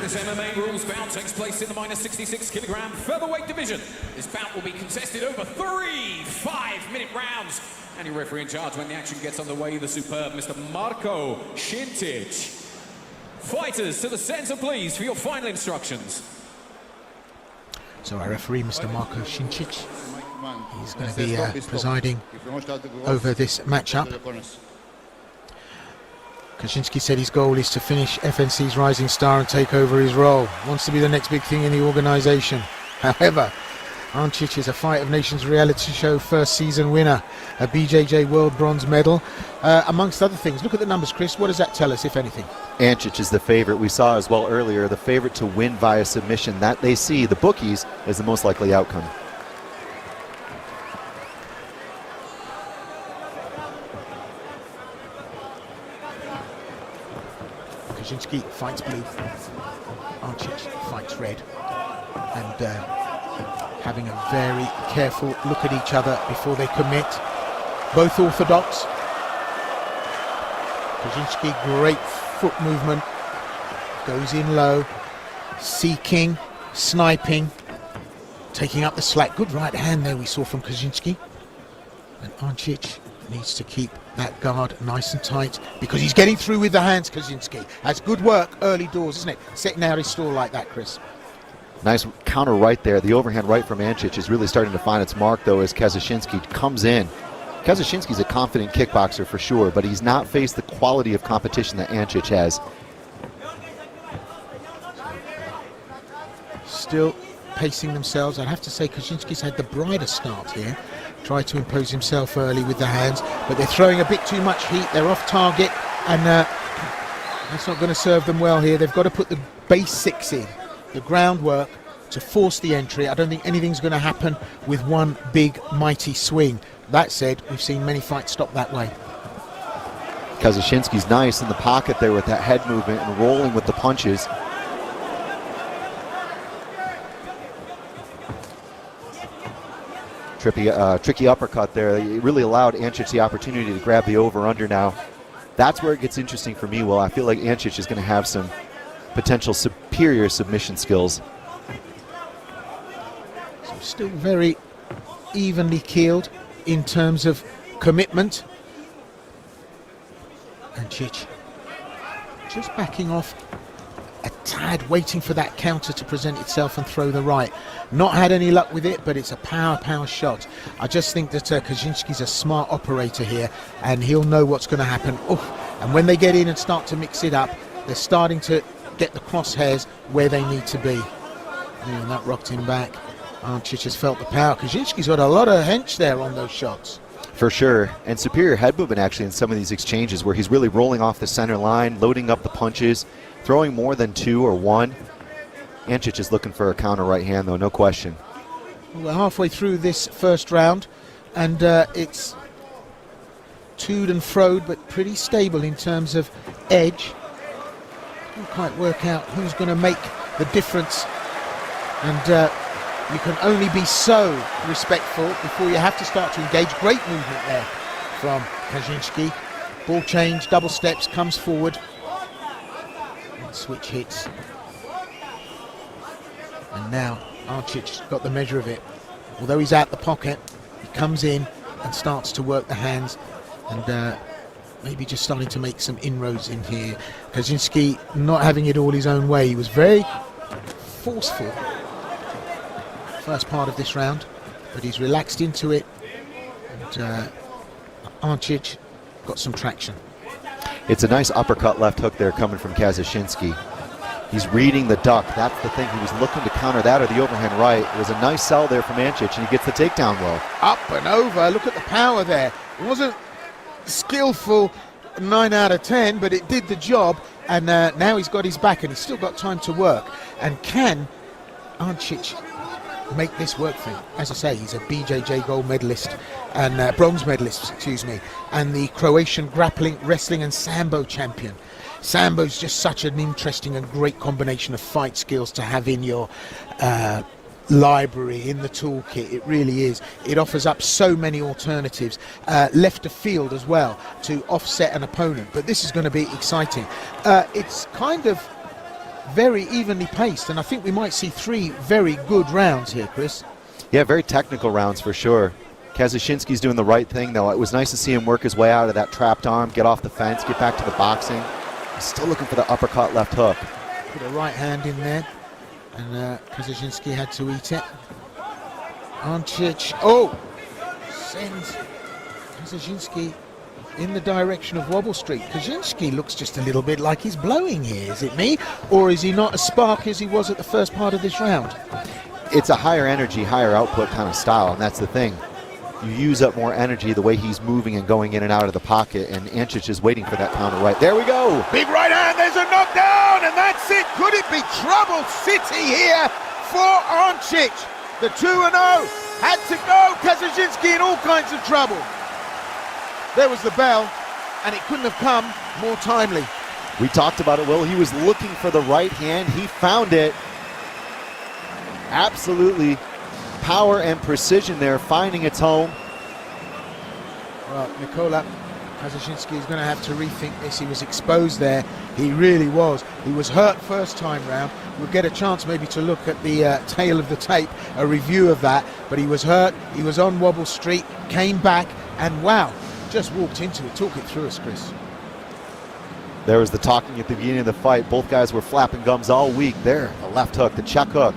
This MMA rules bout takes place in the minus 66 kilogram featherweight division. This bout will be contested over 3 5-minute rounds. And your referee in charge when the action gets underway, the superb Mr. Marko Šinčić. Fighters to the center, please, for your final instructions. So our referee, Mr. Marko Šinčić, he's going to be presiding over this matchup. Kaczynski said his goal is to finish FNC's rising star and take over his role. Wants to be the next big thing in the organisation. However, ANCIC is a Fight of Nations reality show first season winner, a BJJ World Bronze medal, amongst other things. Look at the numbers, Chris. What does that tell us, if anything? ANCIC is the favorite. We saw as well earlier, the favorite to win via submission. That they see, the bookies, as the most likely outcome. Kaczynski fights blue, ANCIC fights red, and having a very careful look at each other before they commit. Both orthodox. Kaczynski, great foot movement, goes in low, seeking, sniping, taking up the slack. Good right hand there we saw from Kaczynski. And ANCIC needs to keep that guard nice and tight because he's getting through with the hands. Kaczynski has good work early doors, isn't it? Setting out his stall like that, Chris. Nice counter right there. The overhand right from ANCIC is really starting to find its mark, though, as KAZACHYNSKYI comes in. KAZACHYNSKYI's a confident kickboxer for sure, but he's not faced the quality of competition that ANCIC has. Still pacing themselves. I'd have to say Kaczynski's had the brighter start here. Tried to impose himself early with the hands, but they're throwing a bit too much heat. They're off target, and that's not going to serve them well here. They've got to put the basics in, the groundwork, to force the entry. I don't think anything's going to happen with one big, mighty swing. That said, we've seen many fights stop that way. KAZACHYNSKYI's nice in the pocket there with that head movement and rolling with the punches. Tricky uppercut there. It really allowed ANCIC the opportunity to grab the over-under now. That's where it gets interesting for me. Well, I feel like ANCIC is going to have some potential superior submission skills. So still very evenly keeled in terms of commitment. ANCIC just backing off a tad, waiting for that counter to present itself and throw the right. Not had any luck with it, but it's a power shot. I just think that Kaczynski's a smart operator here, and he'll know what's going to happen. Oof. And when they get in and start to mix it up, they're starting to get the crosshairs where they need to be. And that rocked him back. ANCIC has felt the power. Kaczynski's got a lot of hench there on those shots. For sure, and superior head movement actually in some of these exchanges where he's really rolling off the center line, loading up the punches, throwing more than 2 or 1. ANCIC is looking for a counter right hand, though, no question. We're halfway through this first round, and it's toed and froed, but pretty stable in terms of edge. Can't quite work out who's going to make the difference, and you can only be so respectful before you have to start to engage. Great movement there from Kaczynski. Ball change, double steps, comes forward. And switch hits. And now ANCIC's got the measure of it. Although he's out the pocket, he comes in and starts to work the hands, and maybe just starting to make some inroads in here. Kaczynski not having it all his own way. He was very forceful first part of this round, but he's relaxed into it, and ANCIC got some traction. It's a nice uppercut left hook there coming from KAZACHYNSKYI. He's reading the duck. That's the thing. He was looking to counter that or the overhand right. It was a nice sell there from ANCIC, and he gets the takedown well. Up and over. Look at the power there. It wasn't skillful 9 out of 10, but it did the job, and now he's got his back, and he's still got time to work. And can ANCIC make this work for him? As I say, he's a BJJ gold medalist and bronze medalist, excuse me, and the Croatian grappling, wrestling and sambo champion. Sambo's just such an interesting and great combination of fight skills to have in your library, in the toolkit. It really is. It offers up so many alternatives, left of field as well, to offset an opponent. But this is going to be exciting. It's kind of very evenly paced, and I think we might see 3 very good rounds here, Chris. Yeah, very technical rounds for sure. KAZACHYNSKYI's doing the right thing, though. It was nice to see him work his way out of that trapped arm, get off the fence, get back to the boxing. He's still looking for the uppercut left hook. Put a right hand in there, and KAZACHYNSKYI had to eat it. ANCIC, sends KAZACHYNSKYI in the direction of Wobble Street. KAZACHYNSKYI looks just a little bit like he's blowing here. Is it me, or is he not as sparky as he was at the first part of this round? It's a higher energy, higher output kind of style, and that's the thing. You use up more energy the way he's moving and going in and out of the pocket, and ANCIC is waiting for that counter right. There we go. Big right hand, there's a knockdown, and that's it. Could it be trouble city here for ANCIC? The 2-0 had to go. KAZACHYNSKYI in all kinds of trouble. There was the bell, and it couldn't have come more timely. We talked about it, Will. He was looking for the right hand. He found it. Absolutely power and precision there, finding its home. Well, Nikola KAZACHYNSKYI is going to have to rethink this. He was exposed there. He really was. He was hurt first time round. We'll get a chance maybe to look at the tail of the tape, a review of that. But he was hurt. He was on Wobble Street, came back, and wow, just walked into it. Talk it through us, Chris. There was the talking at the beginning of the fight. Both guys were flapping gums all week. There, the left hook, the check hook.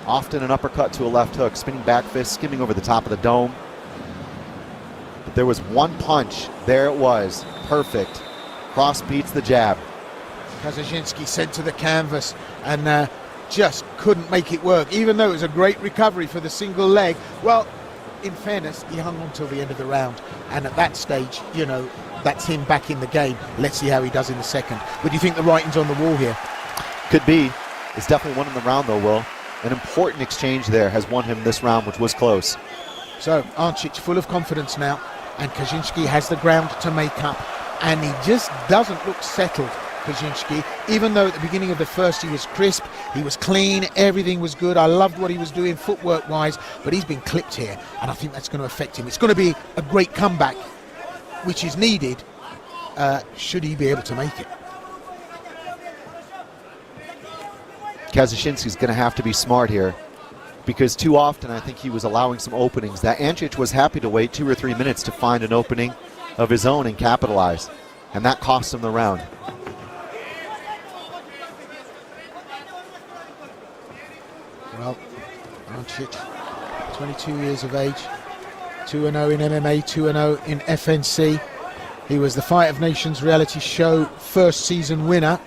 Often an uppercut to a left hook, spinning back fist, skimming over the top of the dome. But there was one punch. There it was. Perfect. Cross beats the jab. KAZACHYNSKYI sent to the canvas and just couldn't make it work, even though it was a great recovery for the single leg. Well, in fairness, he hung on till the end of the round. And at that stage, you know, that's him back in the game. Let's see how he does in the second. But do you think the writing's on the wall here? Could be. It's definitely one in the round, though, Will. An important exchange there has won him this round, which was close. So ANCIC full of confidence now, and KAZACHYNSKYI has the ground to make up, and he just doesn't look settled, KAZACHYNSKYI, even though at the beginning of the first he was crisp, he was clean, everything was good. I loved what he was doing footwork wise, but he's been clipped here, and I think that's going to affect him. It's going to be a great comeback, which is needed should he be able to make it. KAZACHYNSKYI's going to have to be smart here, because too often I think he was allowing some openings. That ANCIC was happy to wait 2 or 3 minutes to find an opening of his own and capitalize, and that cost him the round. Well, ANCIC, 22 years of age, 2-0 in MMA, 2-0 in FNC. He was the Fight of Nations reality show first season winner.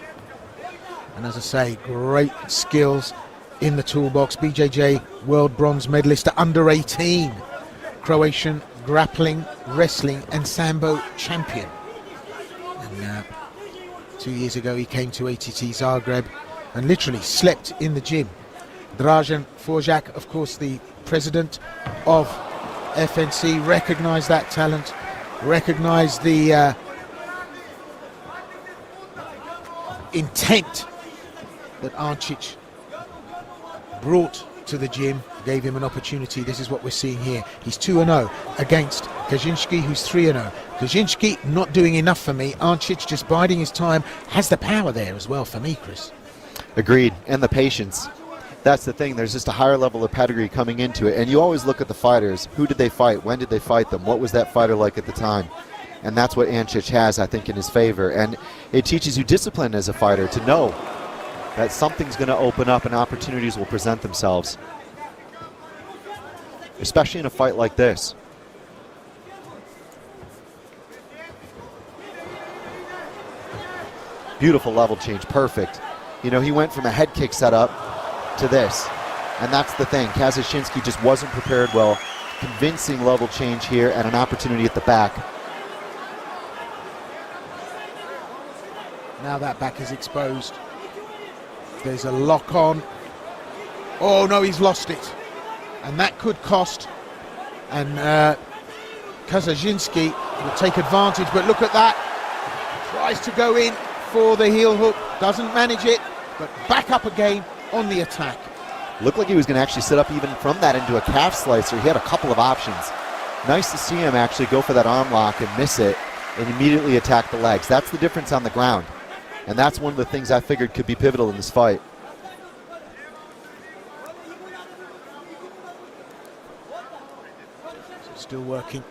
And as I say, great skills in the toolbox. BJJ world bronze medalist at under 18. Croatian grappling, wrestling and sambo champion. And 2 years ago he came to ATT Zagreb and literally slept in the gym. Dražen Forjak, of course the president of FNC, recognised that talent, recognised the intent that ANCIC brought to the gym, gave him an opportunity. This is what we're seeing here. He's 2-0 against KAZACHYNSKYI, who's 3-0. KAZACHYNSKYI not doing enough for me. ANCIC just biding his time, has the power there as well for me, Chris. Agreed, and the patience. That's the thing, there's just a higher level of pedigree coming into it, and you always look at the fighters. Who did they fight? When did they fight them? What was that fighter like at the time? And that's what ANCIC has, I think, in his favor. And it teaches you discipline as a fighter to know that something's going to open up and opportunities will present themselves, especially in a fight like this. Beautiful level change, perfect. You know, he went from a head kick setup to this, and that's the thing. KAZACHYNSKYI just wasn't prepared well. Convincing level change here and an opportunity at the back. Now that back is exposed. There's a lock on. Oh no, he's lost it. And that could cost. And KAZACHYNSKYI will take advantage, but look at that. Tries to go in for the heel hook, doesn't manage it, but back up again on the attack. Looked like he was going to actually set up even from that into a calf slicer. He had a couple of options. Nice to see him actually go for that arm lock and miss it and immediately attack the legs. That's the difference on the ground. And that's one of the things I figured could be pivotal in this fight. still working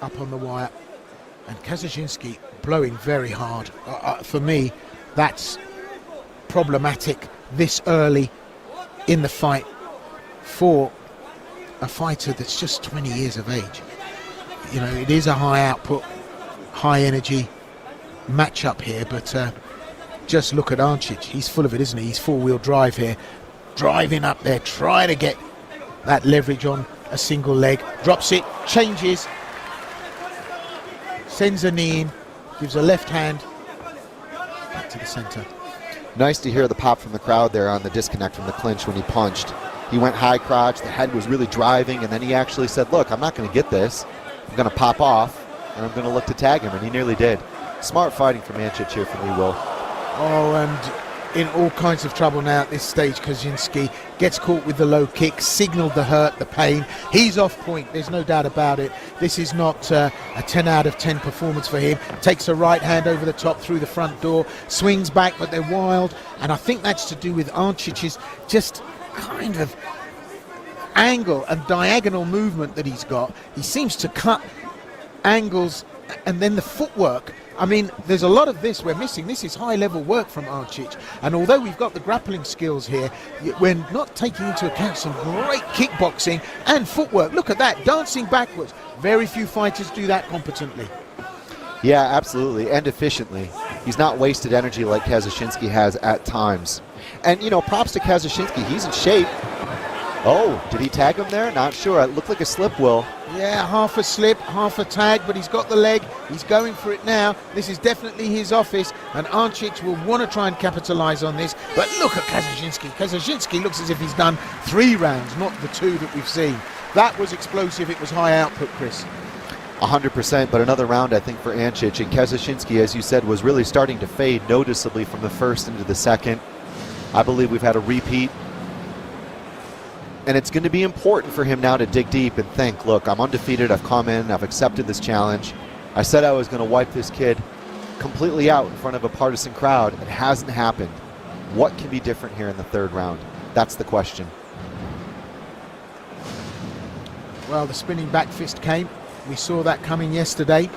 up on the wire. And KAZACHYNSKYI blowing very hard. For me, that's problematic this early in the fight for a fighter that's just 20 years of age. You know, it is a high output, high energy matchup here, but just look at ANCIC. He's full of it, isn't he? He's four-wheel drive here, driving up there, trying to get that leverage on a single leg. Drops it, changes, sends a knee in, gives a left hand back to the center. Nice to hear the pop from the crowd there on the disconnect from the clinch when he punched. He went high crotch, the head was really driving, and then he actually said, look, I'm not going to get this. I'm going to pop off, and I'm going to look to tag him, and he nearly did. Smart fighting from ANCIC here from me, Will. Oh, and in all kinds of trouble now at this stage. KAZACHYNSKYI gets caught with the low kick, signaled the hurt, the pain. He's off point, there's no doubt about it. This is not a 10 out of 10 performance for him. Takes a right hand over the top through the front door, swings back, but they're wild. And I think that's to do with ANCIC's just kind of angle and diagonal movement that he's got. He seems to cut angles, and then the footwork. I mean, there's a lot of this we're missing. This is high-level work from ANCIC. And although we've got the grappling skills here, we're not taking into account some great kickboxing and footwork. Look at that, dancing backwards. Very few fighters do that competently. Yeah, absolutely, and efficiently. He's not wasted energy like KAZACHYNSKYI has at times. And, you know, props to KAZACHYNSKYI. He's in shape. Oh, did he tag him there? Not sure. It looked like a slip, Will. Yeah, half a slip, half a tag, but he's got the leg. He's going for it now. This is definitely his office, and ANCIC will want to try and capitalize on this. But look at KAZACHYNSKYI. KAZACHYNSKYI looks as if he's done 3 rounds, not the 2 that we've seen. That was explosive. It was high output, Chris. 100%, but another round, I think, for ANCIC. And KAZACHYNSKYI, as you said, was really starting to fade noticeably from the first into the second. I believe we've had a repeat. And it's going to be important for him now to dig deep and think, look, I'm undefeated, I've come in, I've accepted this challenge. I said I was going to wipe this kid completely out in front of a partisan crowd. It hasn't happened. What can be different here in the 3rd round? That's the question. Well, the spinning back fist came. We saw that coming yesterday.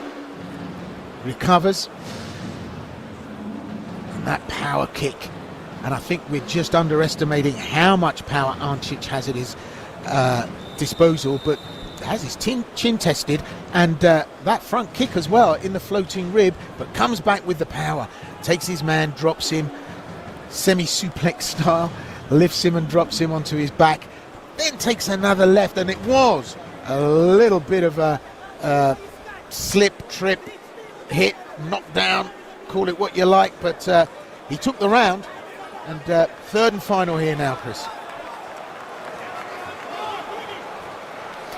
Recovers. And that power kick. And I think we're just underestimating how much power ANCIC has at his disposal, but has his chin tested, and that front kick as well in the floating rib, but comes back with the power. Takes his man, drops him, semi-suplex style, lifts him and drops him onto his back, then takes another left, and it was a little bit of a slip, trip, hit, knockdown, call it what you like, but he took the round. And 3rd and final here now, Chris.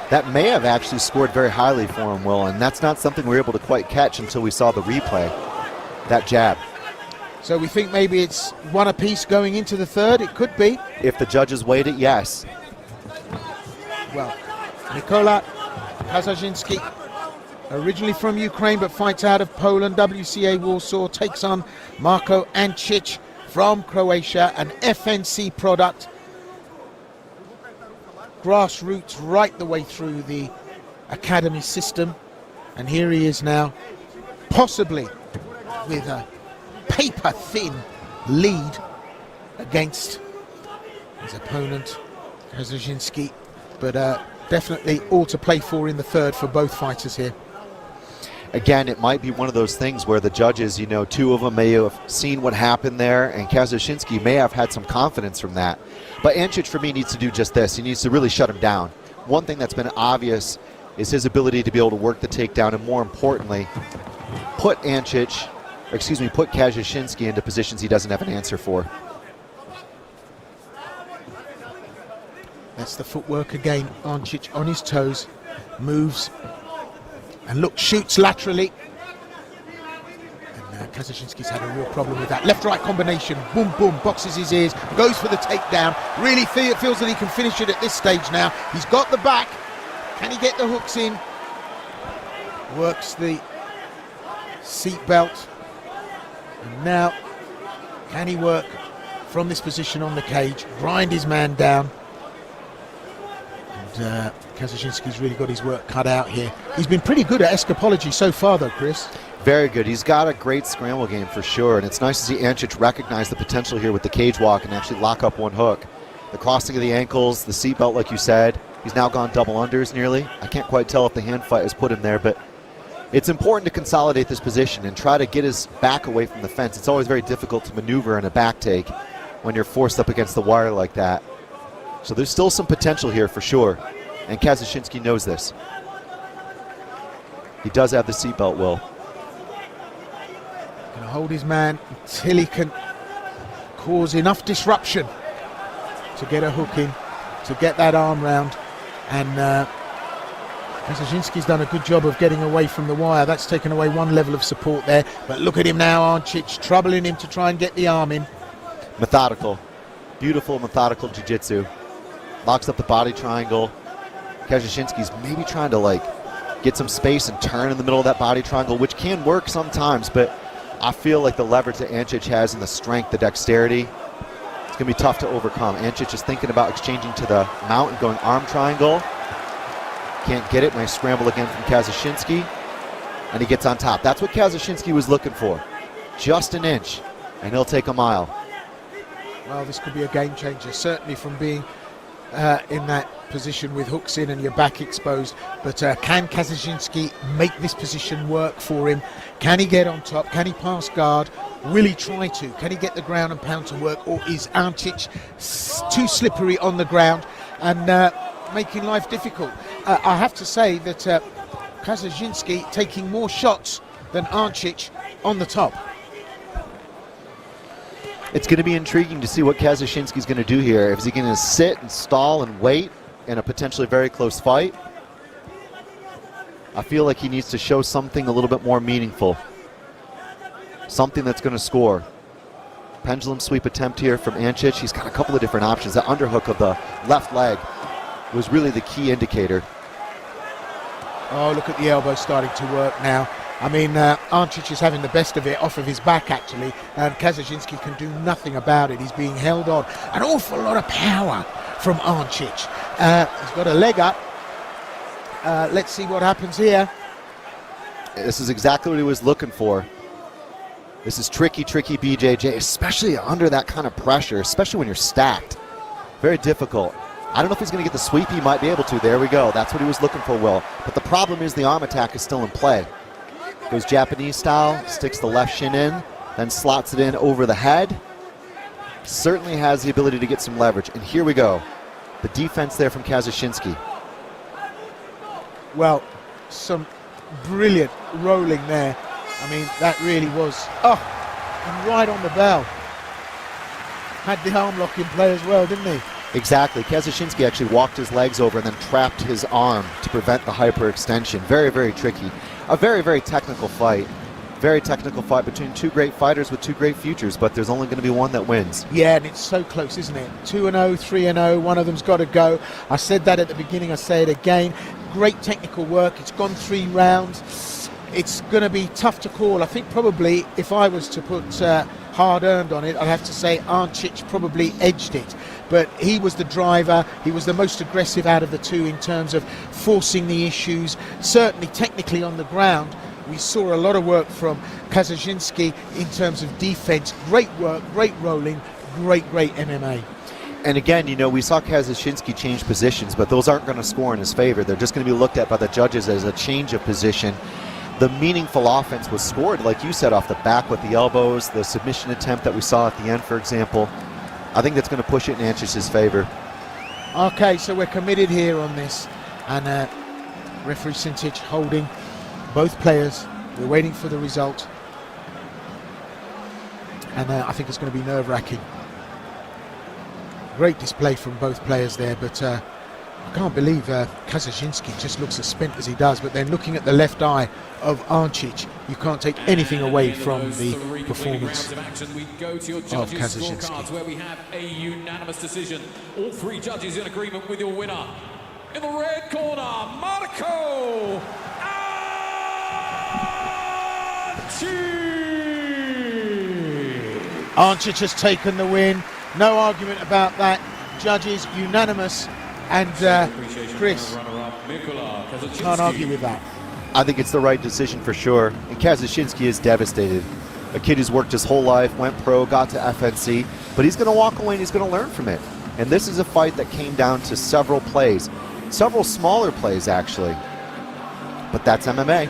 That may have actually scored very highly for him, Will, and that's not something we were able to quite catch until we saw the replay. That jab. So we think maybe it's one apiece going into the 3rd. It could be. If the judges weighed it, yes. Well, Nikola KAZACHYNSKYI, originally from Ukraine but fights out of Poland, WCA Warsaw, takes on Marko ANCIC from Croatia, an FNC product. Grassroots right the way through the academy system. And here he is now, possibly with a paper-thin lead against his opponent, KAZACHYNSKYI. But definitely all to play for in the 3rd for both fighters here. Again, it might be one of those things where the judges, you know, 2 of them may have seen what happened there, and KAZACHYNSKYI may have had some confidence from that. But ANCIC, for me, needs to do just this. He needs to really shut him down. One thing that's been obvious is his ability to be able to work the takedown, and more importantly, put KAZACHYNSKYI into positions he doesn't have an answer for. That's the footwork again. ANCIC on his toes, moves. And look, shoots laterally. And KAZACHYNSKYI's had a real problem with that. Left-right combination, boom, boom, boxes his ears, goes for the takedown. Really feels that he can finish it at this stage now. He's got the back. Can he get the hooks in? Works the seat belt. And now, can he work from this position on the cage, grind his man down? And Kazaczynski's really got his work cut out here. He's been pretty good at escapology so far, though, Chris. Very good. He's got a great scramble game for sure, and it's nice to see ANCIC recognize the potential here with the cage walk and actually lock up one hook. The crossing of the ankles, the seatbelt, like you said. He's now gone double unders nearly. I can't quite tell if the hand fight has put him there, but it's important to consolidate this position and try to get his back away from the fence. It's always very difficult to maneuver in a back take when you're forced up against the wire like that. So there's still some potential here for sure, and Kazaczynski knows this. He does have the seatbelt, Will. Going to hold his man until he can cause enough disruption to get a hook in, to get that arm round. And Kazaczynski's done a good job of getting away from the wire. That's taken away one level of support there. But look at him now, ANCIC, troubling him to try and get the arm in. Methodical. Beautiful, methodical jiu-jitsu. Locks up the body triangle. Kazaczynski's maybe trying to like get some space and turn in the middle of that body triangle, which can work sometimes, but I feel like the leverage that ANCIC has and the strength, the dexterity, it's going to be tough to overcome. ANCIC is thinking about exchanging to the mount and going arm triangle. Can't get it. Nice scramble again from Kazaczynski. And he gets on top. That's what Kazaczynski was looking for. Just an inch, and he'll take a mile. Well, this could be a game changer, certainly from being in that position with hooks in and your back exposed. But can Kazaczynski make this position work for him? Can he get on top? Can he pass guard? Will he try to? Can he get the ground and pound to work? Or is ANCIC too slippery on the ground and making life difficult? I have to say that Kazaczynski taking more shots than ANCIC on the top. It's going to be intriguing to see what Kazaczynski's going to do here. Is he going to sit and stall and wait in a potentially very close fight? I feel like he needs to show something a little bit more meaningful. Something that's going to score. Pendulum sweep attempt here from ANCIC. He's got a couple of different options. That underhook of the left leg was really the key indicator. Oh, look at the elbow starting to work now. I mean, ANCIC is having the best of it off of his back, actually, and Kazaczynski can do nothing about it. He's being held on. An awful lot of power from ANCIC. He's got a leg up. Let's see what happens here. This is exactly what he was looking for. This is tricky, tricky BJJ, especially under that kind of pressure, especially when you're stacked. Very difficult. I don't know if he's going to get the sweep. He might be able to. There we go. That's what he was looking for, Will. But the problem is the arm attack is still in play. Goes Japanese style, sticks the left shin in, then slots it in over the head. Certainly has the ability to get some leverage. And here we go. The defense there from Kazaczynski. Well, some brilliant rolling there. I mean, that really was, and right on the bell. Had the arm lock in play as well, didn't he? Exactly. Kazaczynski actually walked his legs over and then trapped his arm to prevent the hyperextension. Very, very tricky. A very, very technical fight. Very technical fight between two great fighters with two great futures, but there's only going to be one that wins. Yeah, and it's so close, isn't it? 2-0, 3-0, one of them's got to go. I said that at the beginning, I say it again. Great technical work. It's gone 3 rounds. It's going to be tough to call. I think probably if I was to put hard-earned on it, I'd have to say ANCIC probably edged it. But he was the driver. He was the most aggressive out of the two in terms of forcing the issues. Certainly technically on the ground, we saw a lot of work from Kazaczynski in terms of defense. Great work, great rolling, great MMA. And again, you know, we saw Kazaczynski change positions, but those aren't going to score in his favor. They're just going to be looked at by the judges as a change of position. The meaningful offense was scored, like you said, off the back with the elbows, the submission attempt that we saw at the end, for example. I think that's going to push it in ANCIC's favor. Okay, so we're committed here on this. And referee Sintic holding both players. We're waiting for the result. And I think it's going to be nerve-wracking. Great display from both players there, but I can't believe Kazaczynski just looks as spent as he does. But then looking at the left eye of ANCIC, you can't take anything away from the performance of Kazaczynski. Where we have a unanimous decision. All 3 judges in agreement with your winner. In the red corner, Marco ANCIC has taken the win. No argument about that. Judges unanimous And Chris, can't argue with that. I think it's the right decision for sure. And KAZACHYNSKYI is devastated. A kid who's worked his whole life, went pro, got to FNC, but he's going to walk away and he's going to learn from it. And this is a fight that came down to several plays, several smaller plays actually. But that's MMA.